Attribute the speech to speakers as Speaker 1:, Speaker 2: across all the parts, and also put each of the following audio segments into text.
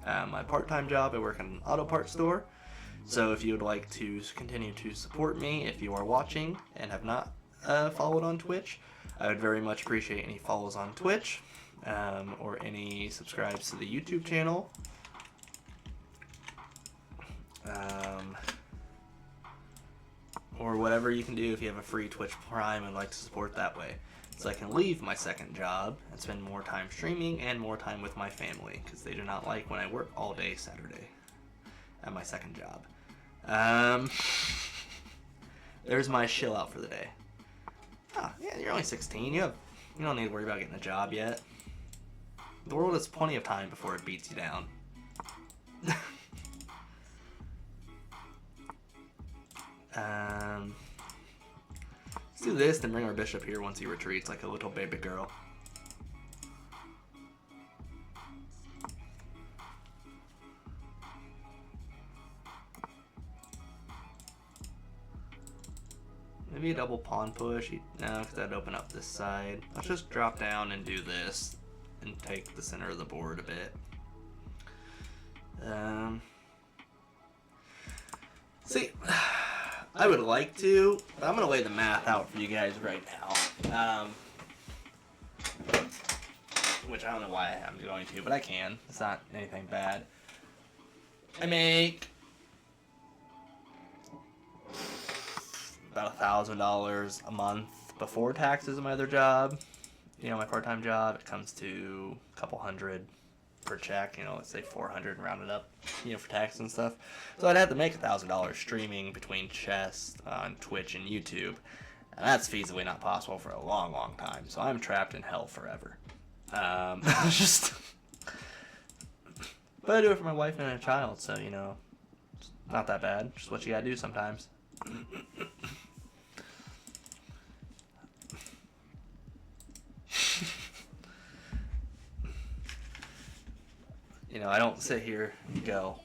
Speaker 1: My part-time job, I work in an auto parts store. So if you would like to continue to support me, if you are watching and have not followed on Twitch, I would very much appreciate any follows on Twitch, or any subscribes to the YouTube channel. Or whatever you can do if you have a free Twitch Prime and like to support that way. So I can leave my second job and spend more time streaming and more time with my family, because they do not like when I work all day Saturday at my second job. There's my shill out for the day. Oh, yeah, you're only 16. You don't need to worry about getting a job yet. The world has plenty of time before it beats you down. Let's do this, then bring our bishop here once he retreats like a little baby girl. Maybe a double pawn push. No, because that'd open up this side. Let's just drop down and do this and take the center of the board a bit. See, I would like to, but I'm going to lay the math out for you guys right now. Which I don't know why I'm going to, but I can. It's not anything bad. I make about $1,000 a month before taxes in my other job. You know, my part-time job, it comes to a couple hundred per check, you know, let's say 400 and round it up, you know, for tax and stuff. So I'd have to make $1,000 streaming between chess on Twitch and YouTube, and that's feasibly not possible for a long, long time. So I'm trapped in hell forever. Just, but I do it for my wife and a child, so you know, it's not that bad. Just what you gotta do sometimes. You know, I don't sit here and go,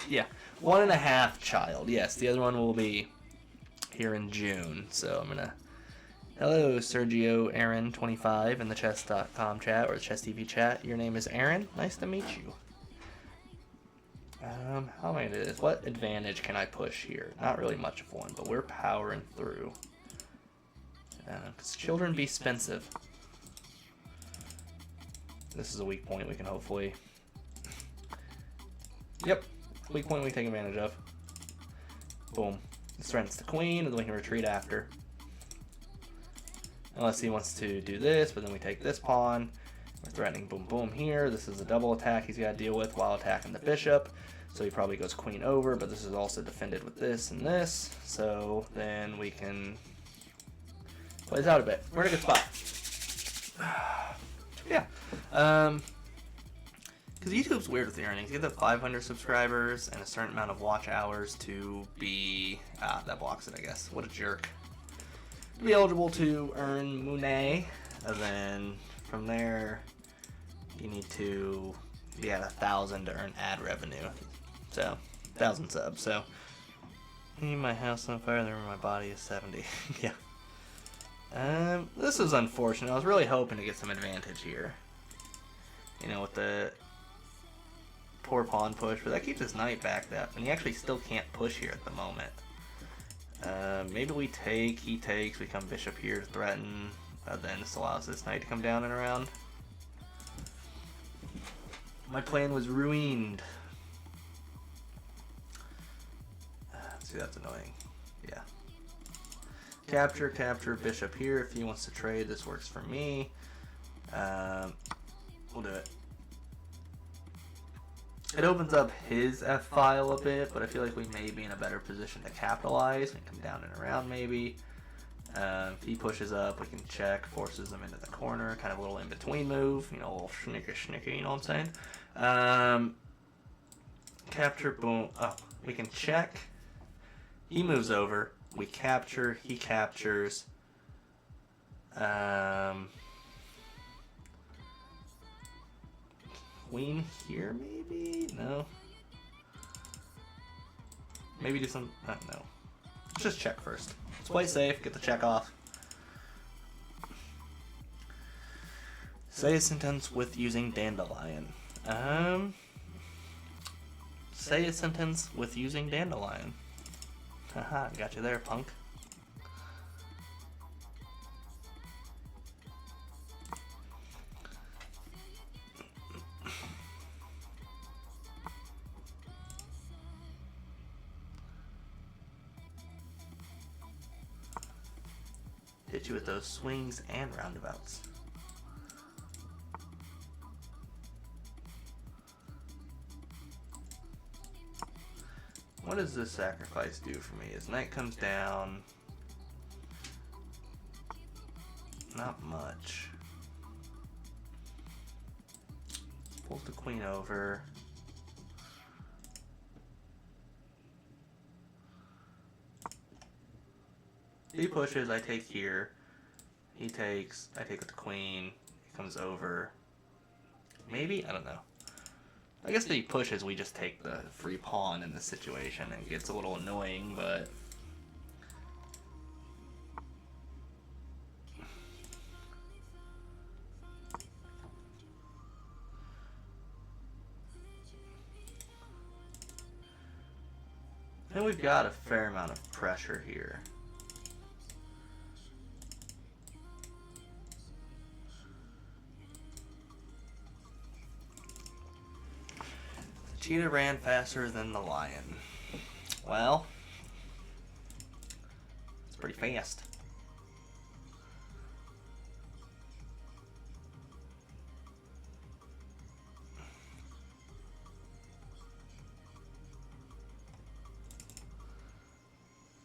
Speaker 1: yeah, 1.5 child. Yes, the other one will be here in June. So I'm going to, hello, Sergio Aaron 25 in the chess.com chat or the Chess TV chat. Your name is Aaron. Nice to meet you. How am I going to do this? What advantage can I push here? Not really much of one, but we're powering through. Because children be expensive. This is a weak point we can hopefully... Yep, weak point we take advantage of. Boom. This threatens the queen, and then we can retreat after. Unless he wants to do this, but then we take this pawn. We're threatening boom boom here. This is a double attack he's got to deal with while attacking the bishop. So he probably goes queen over, but this is also defended with this and this. So then we can play this out a bit. We're in a good spot. Yeah. Because YouTube's weird with the earnings. You get the 500 subscribers and a certain amount of watch hours to be... that blocks it, I guess. What a jerk. To be eligible to earn Monet. And then from there, you need to be at 1,000 to earn ad revenue. So, 1,000 subs. So, my house on fire, then my body is 70. Yeah. This is unfortunate. I was really hoping to get some advantage here. You know, with the poor pawn push, but that keeps his knight backed up, and he actually still can't push here at the moment. Maybe we take, he takes, we come bishop here to threaten, then this allows this knight to come down and around. My plan was ruined. See, that's annoying. Yeah. Capture, capture, bishop here. If he wants to trade, this works for me. We'll do it. It opens up his F-file a bit, but I feel like we may be in a better position to capitalize and come down and around maybe. If he pushes up, we can check, forces him into the corner, kind of a little in-between move, you know, a little schnicker, you know what I'm saying? Capture, boom. Oh, we can check. He moves over. We capture. He captures. Queen here, maybe? No. Maybe do some... no. Let's just check first. Let's play safe, get the check off. Say a sentence with using dandelion. Um, say a sentence with using dandelion. Haha, got you there, punk. Hit you with those swings and roundabouts. What does this sacrifice do for me? As knight comes down, not much. Pulls the queen over. He pushes, I take here. He takes, I take with the queen. He comes over. Maybe? I don't know. I guess if he pushes, we just take the free pawn in this situation. It gets a little annoying, but... I think we've got a fair amount of pressure here. Cheetah ran faster than the lion. Well, it's pretty fast.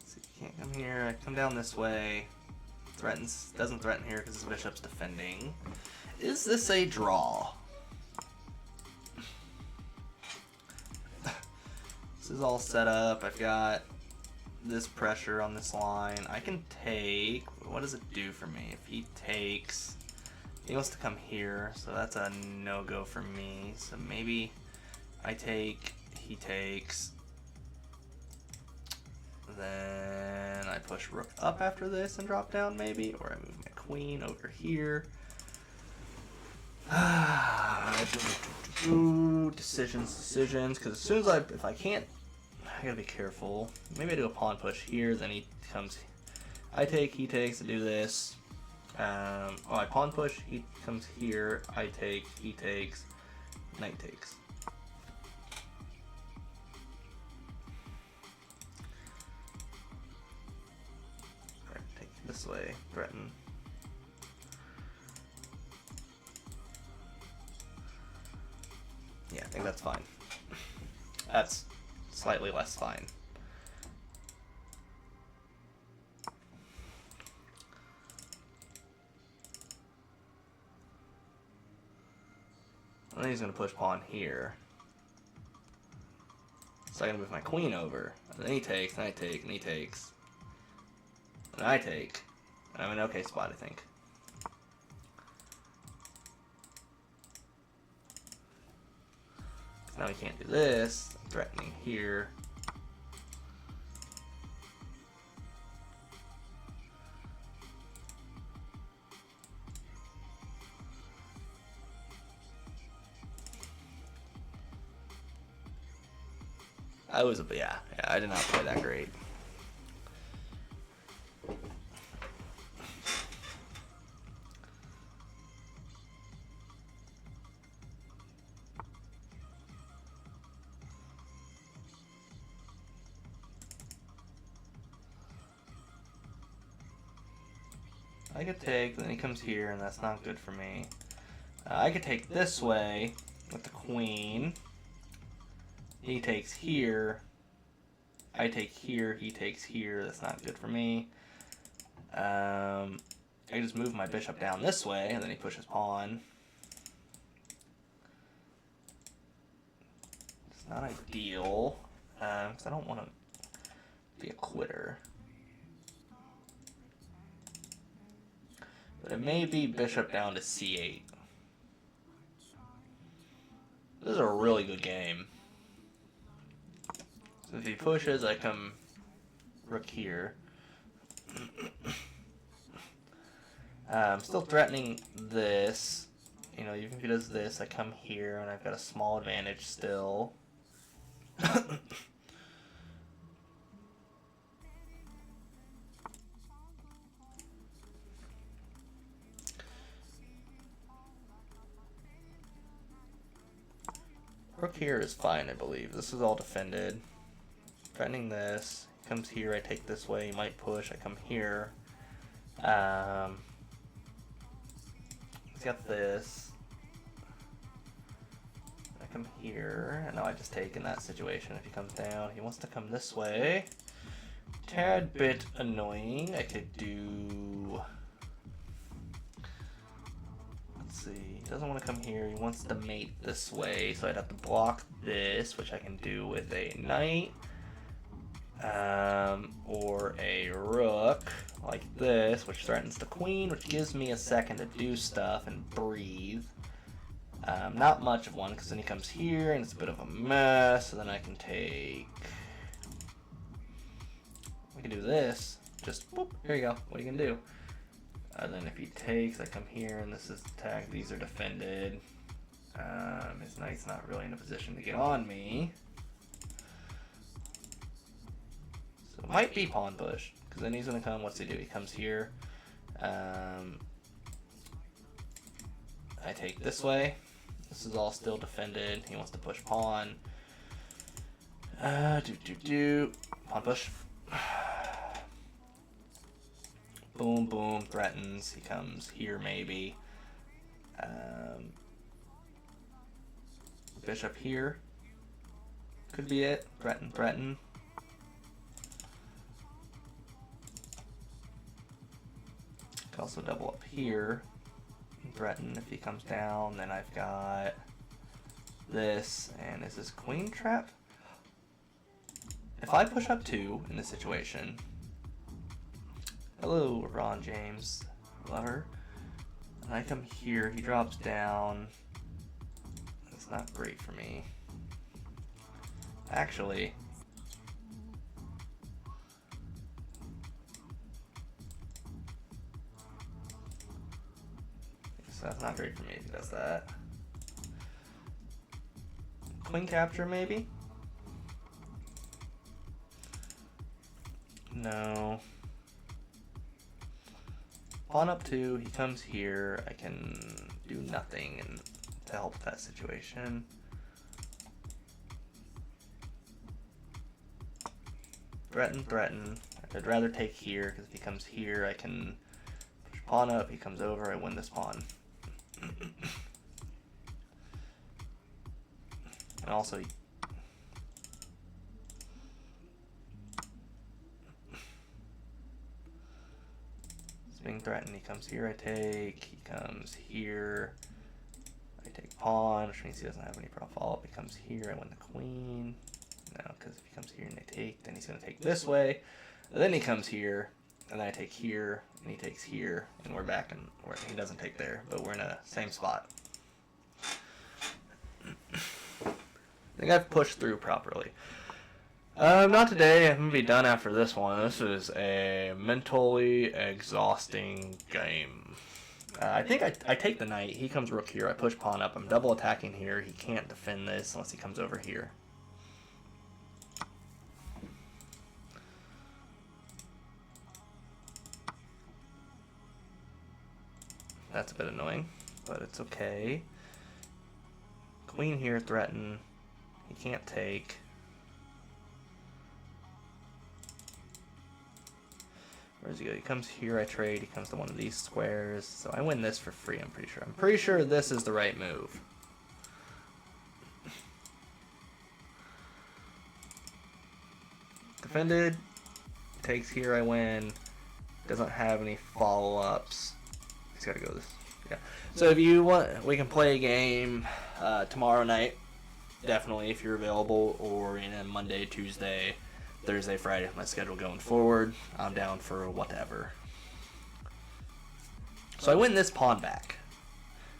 Speaker 1: So you can't come here. I come down this way. Threatens, doesn't threaten here because his bishop's defending. Is this a draw? This is all set up. I've got this pressure on this line. I can take... What does it do for me? If he takes... He wants to come here, so that's a no-go for me. So maybe I take, he takes, then I push rook up after this and drop down maybe, or I move my queen over here. Decisions, because as soon as if I can't, I gotta be careful. Maybe I do a pawn push here, then he comes, I take, he takes, I do this. I pawn push, he comes here, I take, he takes, knight takes. Alright, take this way, threaten. Yeah, I think that's fine. That's slightly less fine. And then he's going to push pawn here. So I gotta move my queen over. And then he takes, and I take, and he takes. And I take. And I'm in an okay spot, I think. Now we can't do this. I'm threatening here. Yeah, I did not play that great. I could take, then he comes here, and that's not good for me. I could take this way with the queen. He takes here. I take here, he takes here. That's not good for me. I just move my bishop down this way, and then he pushes pawn. It's not ideal, because I don't want to be a quitter. But it may be bishop down to c8. This is a really good game. So if he pushes, I come rook here. I'm still threatening this. you know, even if he does this, I come here and I've got a small advantage still. Rook here is fine, I believe. This is all defended. Defending this. He comes here, I take this way, he might push, I come here. He's got this. I come here, and now I just take in that situation. If he comes down, he wants to come this way. Tad bit annoying. I could do... Let's see. He doesn't want to come here. He wants to mate this way, so I'd have to block this, which I can do with a knight. Or a rook, like this, which threatens the queen, which gives me a second to do stuff and breathe. Not much of one, because then he comes here, and it's a bit of a mess, so then I can take... We can do this. Just, whoop, here you go. What are you going to do? Then if he takes, I come here, and this is attack. These are defended. His knight's not really in a position to get on me. So it might be pawn push, because then he's going to come, what's he do? He comes here. I take this way. This is all still defended. He wants to push pawn. Pawn push. Boom, boom, threatens. He comes here maybe. Bishop here. Could be it. Threaten, threaten. Could also double up here. Threaten if he comes down. Then I've got this. And is this queen trap? If I push up 2 in this situation... Hello, Ron James, lover. And I come here, he drops down. That's not great for me. Actually, so that's not great for me if he does that. Queen capture, maybe? No. Pawn up 2, he comes here, I can do nothing and to help that situation. Threaten, threaten. I'd rather take here, because if he comes here, I can push pawn up, he comes over, I win this pawn. And also, being threatened, he comes here, I take, he comes here, I take pawn, which means he doesn't have any follow-up. He comes here, I win the queen. No, because if he comes here and I take, then he's going to take this way. And then he comes here, and then I take here, and he takes here, and we're back, and he doesn't take there, but we're in a same spot. I think I've pushed through properly. Not today. I'm going to be done after this one. This is a mentally exhausting game. I think I take the knight. He comes rook here. I push pawn up. I'm double attacking here. He can't defend this unless he comes over here. That's a bit annoying, but it's okay. Queen here, threaten. He can't take. Where does he go? He comes here, I trade, he comes to one of these squares. So I win this for free, I'm pretty sure. I'm pretty sure this is the right move. Defended. Takes here, I win. Doesn't have any follow-ups. He's got to go this. Yeah. So if you want, we can play a game tomorrow night. Definitely, if you're available, or Monday, Tuesday, Thursday, Friday, my schedule going forward. I'm down for whatever. So I win this pawn back.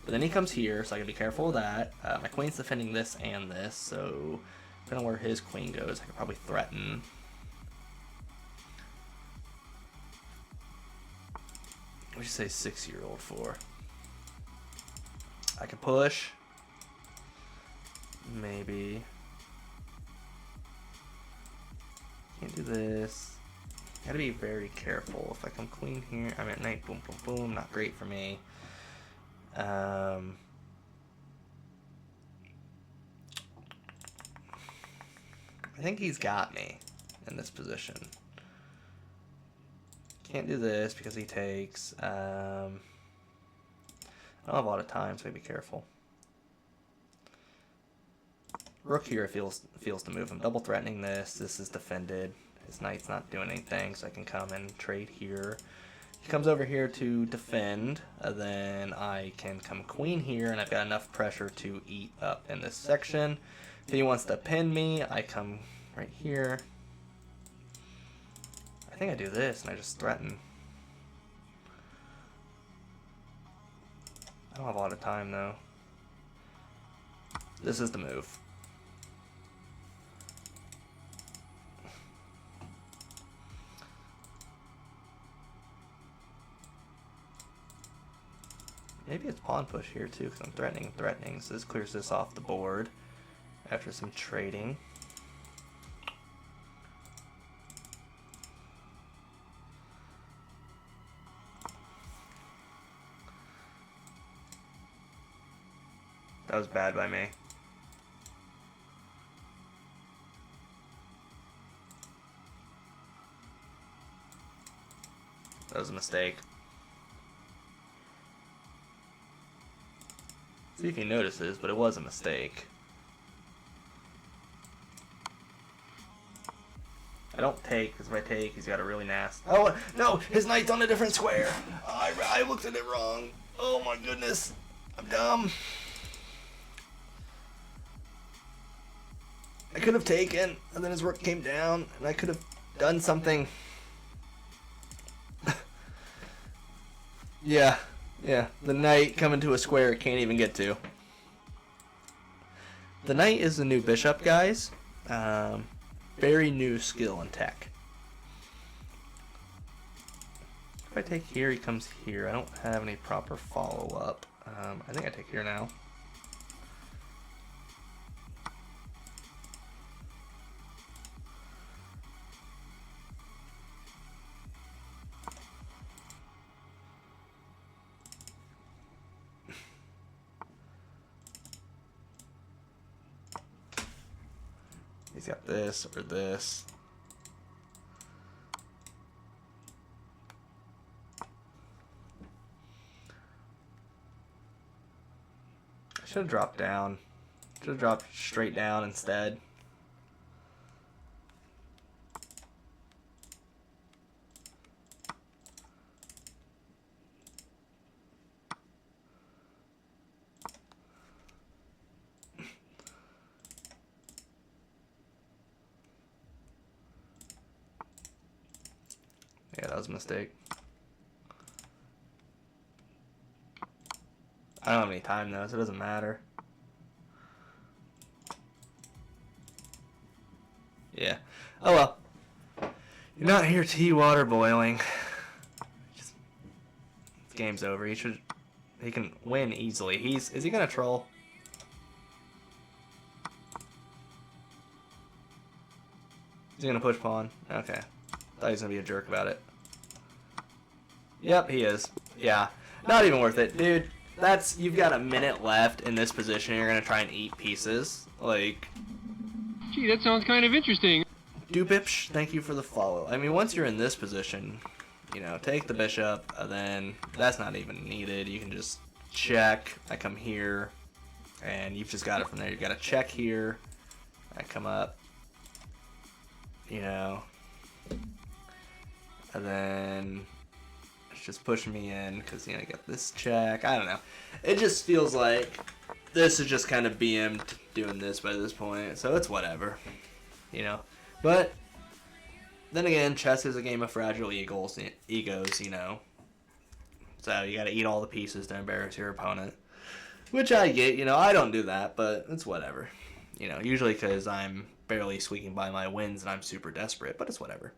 Speaker 1: But then he comes here, so I gotta be careful of that. My queen's defending this and this, so depending on where his queen goes, I could probably threaten. What would you say 6-year-old for? I can push. Maybe. Can't do this. Gotta be very careful. If I come queen here, I'm at knight, boom, boom, boom. Not great for me. I think he's got me in this position. Can't do this because he takes. I don't have a lot of time, so I gotta be careful. Rook here feels to move. I'm double threatening this. This is defended. His knight's not doing anything, so I can come and trade here. He comes over here to defend. Then I can come queen here, and I've got enough pressure to eat up in this section. If he wants to pin me, I come right here. I think I do this, and I just threaten. I don't have a lot of time, though. This is the move. Maybe it's pawn push here, too, because I'm threatening. So this clears this off the board after some trading. That was bad by me. That was a mistake. See if he notices, but it was a mistake. I don't take, because if I take, he's got a really nasty... Oh, no! His knight's on a different square! I looked at it wrong. Oh my goodness. I'm dumb. I could have taken, and then his rook came down, and I could have done something. Yeah, the knight coming to a square it can't even get to. The knight is the new bishop, guys. Very new skill and tech. If I take here, he comes here. I don't have any proper follow-up. I think I take here now. He's got this or this. I should have dropped down. Should have dropped straight down instead. Yeah, that was a mistake. I don't have any time though, so it doesn't matter. Yeah. Oh well. You're not here tea water boiling. Just, this game's over. He can win easily. Is he gonna troll? Is he gonna push pawn? Okay. Thought he was gonna be a jerk about it. Yep, he is. Yeah. Not even worth it. Dude, you've got a minute left in this position. You're gonna try and eat pieces. Like,
Speaker 2: gee, that sounds kind of interesting.
Speaker 1: Dupipsh, thank you for the follow. I mean, once you're in this position, you know, take the bishop, and then that's not even needed. You can just check. I come here, and you've just got it from there. You've got to check here. I come up, you know, and then it's just pushing me in because, you know, I got this check. I don't know. It just feels like this is just kind of BM doing this by this point, so it's whatever, you know. But then again, chess is a game of fragile egos, you know. So you got to eat all the pieces to embarrass your opponent, which I get. You know, I don't do that, but it's whatever. You know, usually because I'm barely squeaking by my wins and I'm super desperate, but it's whatever.